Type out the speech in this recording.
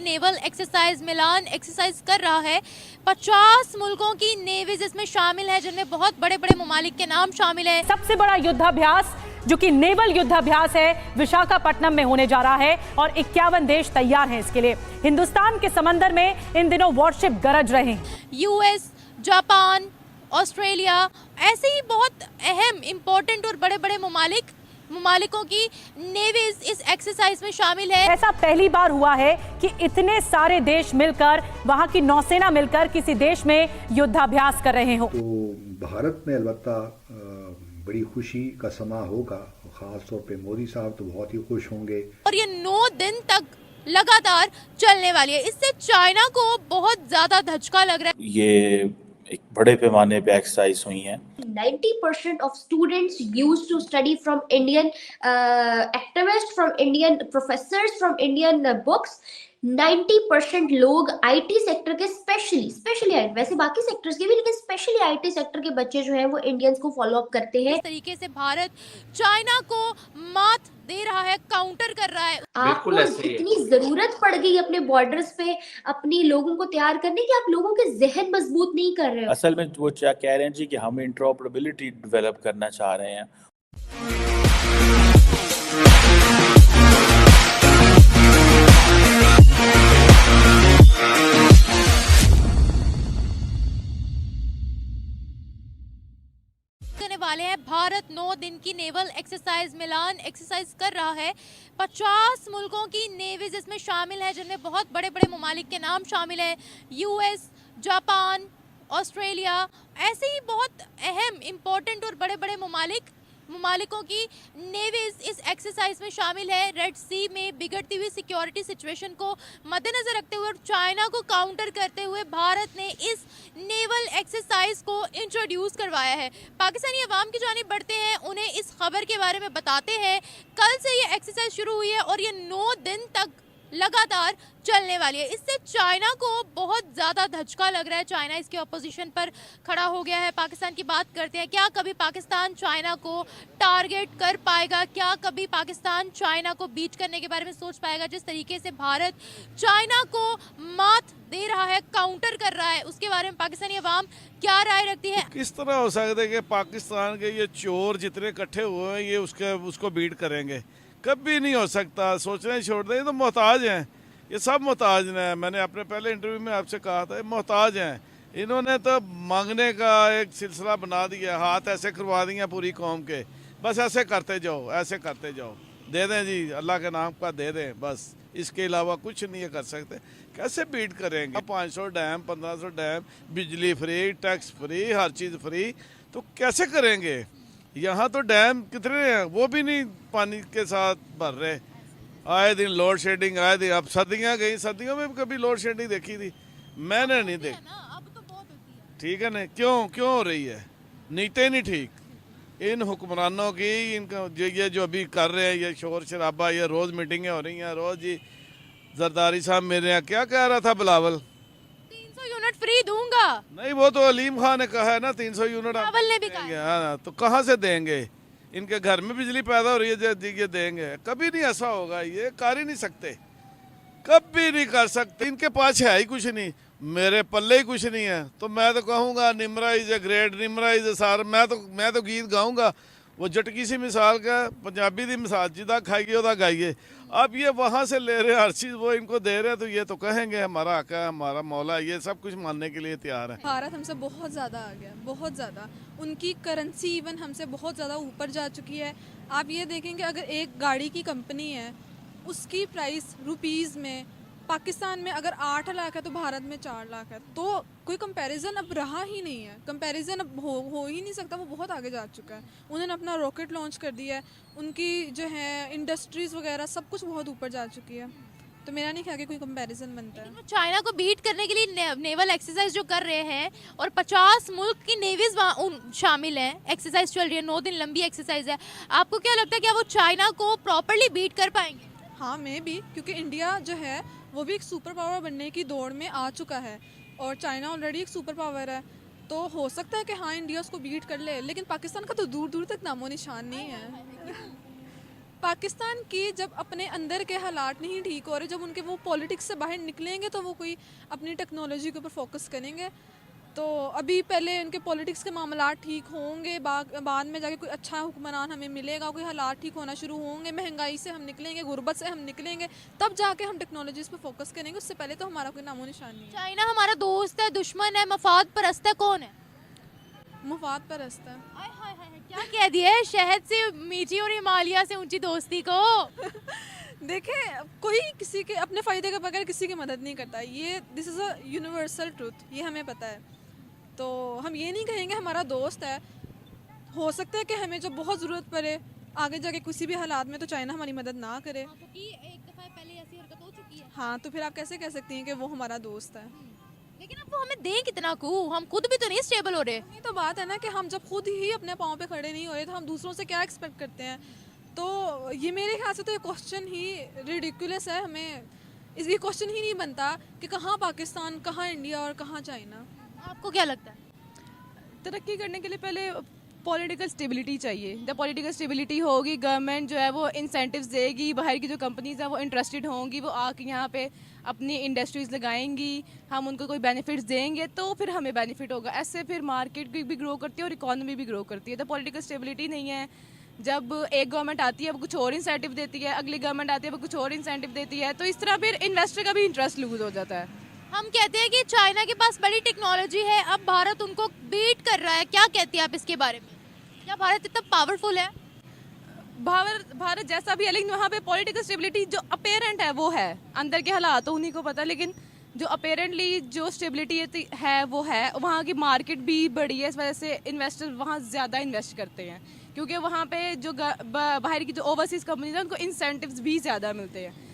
की naval exercise मिलान exercise कर रहा है। 50 मुल्कों की नेवीज इसमें शामिल है, जिनमें बहुत बड़े बड़े ममालिक के नाम शामिल है। सबसे बड़ा युद्धाभ्यास जो कि नेवल युद्धाभ्यास है विशाखापट्टनम में होने जा रहा है और 51 देश तैयार हैं इसके लिए। हिंदुस्तान के समंदर में इन दिनों वॉरशिप गरज रहे हैं। यूएस, जापान, ऑस्ट्रेलिया, ऐसे ही बहुत अहम इंपॉर्टेंट और बड़े बड़े ममालिकों की नेवीज इस एक्सरसाइज में शामिल है। ऐसा पहली बार हुआ है कि इतने सारे देश मिलकर, वहां की नौसेना मिलकर किसी देश में युद्धाभ्यास कर रहे हो। तो भारत में अलबत्ता बड़ी खुशी का समा होगा, खास तौर पे मोदी साहब तो बहुत ही खुश होंगे। और ये 9 दिन तक लगातार चलने वाली है। इससे चाइना को बहुत ज्यादा धचका लग रहा है। ये एक बड़े पैमाने पे एक्सरसाइज हुई हैं। 90% of students used to study from Indian activists, from Indian professors, from Indian books. 90% लोग आईटी सेक्टर के स्पेशली वैसे बाकी सेक्टर्स के भी, लेकिन स्पेशली आईटी सेक्टर के बच्चे जो हैं वो इंडियंस को फॉलो अप करते हैं। इस तरीके से भारत चाइना को मात दे रहा है, काउंटर कर रहा है। आपको इतनी जरूरत पड़ गई अपने बॉर्डर्स पे अपनी लोगों को तैयार करने की, आप लोगों के जहन मजबूत नहीं कर रहे हो। असल में वो क्या कह रहे हैं जी कि हम इंटरऑपरेबिलिटी डेवलप करना चाह रहे हैं। वाले हैं। भारत 9 दिन की नेवल एक्सरसाइज मिलान एक्सरसाइज कर रहा है। 50 मुल्कों की नेवीज इसमें शामिल है, जिनमें बहुत बड़े बड़े ममालिक के नाम शामिल है। यूएस, जापान, ऑस्ट्रेलिया, ऐसे ही बहुत अहम इंपॉर्टेंट और बड़े बड़े ममालिकों की नेवीज इस एक्सरसाइज में शामिल है। रेड सी में बिगड़ती हुई सिक्योरिटी सिचुएशन को मद्देनजर रखते हुए और चाइना को काउंटर करते हुए भारत ने इस नेवल एक्सरसाइज को इंट्रोड्यूस करवाया है। पाकिस्तानी अवाम की जानिब बढ़ते हैं, उन्हें इस खबर के बारे में बताते हैं। कल से ये एक्सरसाइज शुरू हुई है और ये 9 दिन तक लगातार चलने वाली है। इससे चाइना को बहुत ज़्यादा धचका लग रहा है। चाइना इसके अपोजिशन पर खड़ा हो गया है। पाकिस्तान की बात करते हैं, क्या कभी पाकिस्तान चाइना को टारगेट कर पाएगा? क्या कभी पाकिस्तान चाइना को बीट करने के बारे में सोच पाएगा? जिस तरीके से भारत चाइना को मात दे रहा है, काउंटर कर रहा है, उसके बारे में पाकिस्तानी अवाम क्या राय रखती है? किस तरह हो सकता है कि पाकिस्तान के ये चोर जितने इकट्ठे हुए हैं ये उसको बीट करेंगे? कभी नहीं हो सकता। सोचना ही छोड़ दें, ये तो मोहताज हैं, ये सब मोहताज हैं। मैंने अपने पहले इंटरव्यू में आपसे कहा था, ये मोहताज हैं। इन्होंने तो मांगने का एक सिलसिला बना दिया, हाथ ऐसे करवा दिया पूरी कौम के, बस ऐसे करते जाओ, ऐसे करते जाओ, दे दें जी, अल्लाह के नाम का दे दें, बस इसके अलावा कुछ नहीं कर सकते। कैसे बीट करेंगे? 500 डैम, 1500 डैम, बिजली फ्री, टैक्स फ्री, हर चीज़ फ्री, तो कैसे करेंगे? यहाँ तो डैम कितने हैं वो भी नहीं पानी के साथ भर रहे। आए दिन लोड शेडिंग, आए दिन। अब सर्दियाँ गई, सर्दियों में कभी लोड शेडिंग देखी थी? मैंने नहीं देखी। ठीक है ना, क्यों हो रही है? नीयतें नहीं ठीक इन हुक्मरानों की। इनका ये जो अभी कर रहे हैं, ये शोर शराबा, ये रोज़ मीटिंगें हो रही हैं रोज़। जी जरदारी साहब मेरे यहाँ क्या कह रहा था बिलावल? 300 यूनिट फ्री दूंगा। नहीं, वो तो अलीम खान ने कहा है ना 300 यूनिट ने भी कहा। हाँ, तो कहाँ से देंगे? इनके घर में बिजली पैदा हो रही है, ये देंगे? कभी नहीं ऐसा होगा, ये कर ही नहीं सकते, कभी नहीं कर सकते। इनके पास है ही कुछ नहीं, मेरे पल्ले ही कुछ नहीं है। तो मैं तो कहूँगा Nimra is a great, Nimra is a सार। मैं तो गीत गाऊँगा, वो जटकी सी मिसाल का पंजाबी दी मिसाल, जिदा खाइए उदा गाइए। अब ये वहाँ से ले रहे हर चीज़, वो इनको दे रहे, तो ये तो कहेंगे हमारा आका, हमारा मौला, ये सब कुछ मानने के लिए तैयार है। भारत हमसे बहुत ज़्यादा आ गया, बहुत ज़्यादा। उनकी करेंसी इवन हमसे बहुत ज़्यादा ऊपर जा चुकी है। आप ये देखेंगे, अगर एक गाड़ी की कंपनी है, उसकी प्राइस रुपीज़ में, पाकिस्तान में अगर 8 लाख है तो भारत में 4 लाख है। तो कोई कंपैरिजन अब रहा ही नहीं है, कंपैरिजन अब हो ही नहीं सकता। वो बहुत आगे जा चुका है। उन्होंने अपना रॉकेट लॉन्च कर दिया है, उनकी जो है इंडस्ट्रीज़ वगैरह सब कुछ बहुत ऊपर जा चुकी है। तो मेरा नहीं ख्याल कि कोई कंपैरिजन बनता है। चाइना को बीट करने के लिए नेवल एक्सरसाइज जो कर रहे हैं और 50 मुल्क की नेवीज शामिल हैं, एक्सरसाइज चल रही है, 9 दिन लंबी एक्सरसाइज है। आपको क्या लगता है, क्या वो चाइना को प्रॉपरली बीट कर पाएंगे? हाँ, मैं भी, क्योंकि इंडिया जो है वो भी एक सुपर पावर बनने की दौड़ में आ चुका है और चाइना ऑलरेडी एक सुपर पावर है। तो हो सकता है कि हाँ इंडिया उसको बीट कर ले, लेकिन पाकिस्तान का तो दूर दूर तक नामो निशान नहीं है। पाकिस्तान की जब अपने अंदर के हालात नहीं ठीक हो रहे, जब उनके वो पॉलिटिक्स से बाहर निकलेंगे तो वो कोई अपनी टेक्नोलॉजी के ऊपर फोकस करेंगे। तो अभी पहले उनके पॉलिटिक्स के मामला ठीक होंगे, बाद में जाके कोई अच्छा हुक्मरान हमें मिलेगा, कोई हालात ठीक होना शुरू होंगे, महंगाई से हम निकलेंगे, गुर्बत से हम निकलेंगे, तब जाके हम टेक्नोलॉजीज पे फोकस करेंगे। उससे पहले तो हमारा कोई नामो निशान नहीं है। चाइना हमारा दोस्त है, दुश्मन है, मफाद परस्त है, कौन है? मुफाद परस्त है। आय हाय हाय, क्या कह दिया है, शहद से मीठी और हिमालय से ऊंची दोस्ती को। देखें, कोई किसी के अपने फ़ायदे के बगैर किसी की मदद नहीं करता, ये this is a universal truth, ये हमें पता है। तो हम ये नहीं कहेंगे हमारा दोस्त है, हो सकता है कि हमें जब बहुत ज़रूरत पड़े आगे जाके किसी भी हालात में तो चाइना हमारी मदद ना करे। क्योंकि एक दफा पहले ऐसी हरकत हो चुकी है। हाँ, तो फिर आप कैसे कह सकती हैं कि वो हमारा दोस्त है? लेकिन अब वो हमें दें कितना को, हम खुद भी तो नहीं स्टेबल हो रहे। ये तो बात है ना कि हम जब खुद ही अपने पाँव पे खड़े नहीं हो रहे तो हम दूसरों से क्या एक्सपेक्ट करते हैं। तो ये मेरे ख्याल से तो ये क्वेश्चन ही रिडिकुलस है, हमें ये क्वेश्चन ही नहीं बनता कि कहाँ पाकिस्तान, कहाँ इंडिया और कहाँ चाइना। आपको क्या लगता है? तरक्की करने के लिए पहले पॉलिटिकल स्टेबिलिटी चाहिए। जब पॉलिटिकल स्टेबिलिटी होगी, गवर्नमेंट जो है वो इंसेंटिव्स देगी, बाहर की जो कंपनीज हैं वो इंटरेस्टेड होंगी, वो आके यहाँ पे अपनी इंडस्ट्रीज़ लगाएंगी, हम उनको कोई बेनिफिट्स देंगे तो फिर हमें बेनिफिट होगा। ऐसे फिर मार्केट भी ग्रो करती है और इकॉनमी भी ग्रो करती है। तो पॉलिटिकल स्टेबिलिटी नहीं है, जब एक गवर्नमेंट आती है वो कुछ और इंसेंटिव देती है, अगली गवर्नमेंट आती है वो कुछ और इंसेंटिव देती है, तो इस तरह फिर इन्वेस्टर का भी इंटरेस्ट लूज हो जाता है। हम कहते हैं कि चाइना के पास बड़ी टेक्नोलॉजी है, अब भारत उनको बीट कर रहा है, क्या कहती है आप इसके बारे में? क्या भारत इतना पावरफुल है? भारत जैसा भी है, लेकिन वहाँ पे पॉलिटिकल स्टेबिलिटी जो अपेरेंट है वो है, अंदर के हालात तो उन्हीं को पता, लेकिन जो अपेरेंटली जो स्टेबिलिटी है वो है। वहाँ की मार्केट भी बड़ी है, इस वजह से इन्वेस्टर वहाँ ज़्यादा इन्वेस्ट करते हैं, क्योंकि वहाँ पे जो बाहर की जो ओवरसीज़ कंपनीज हैं उनको इंसेंटिव्स भी ज़्यादा मिलते हैं।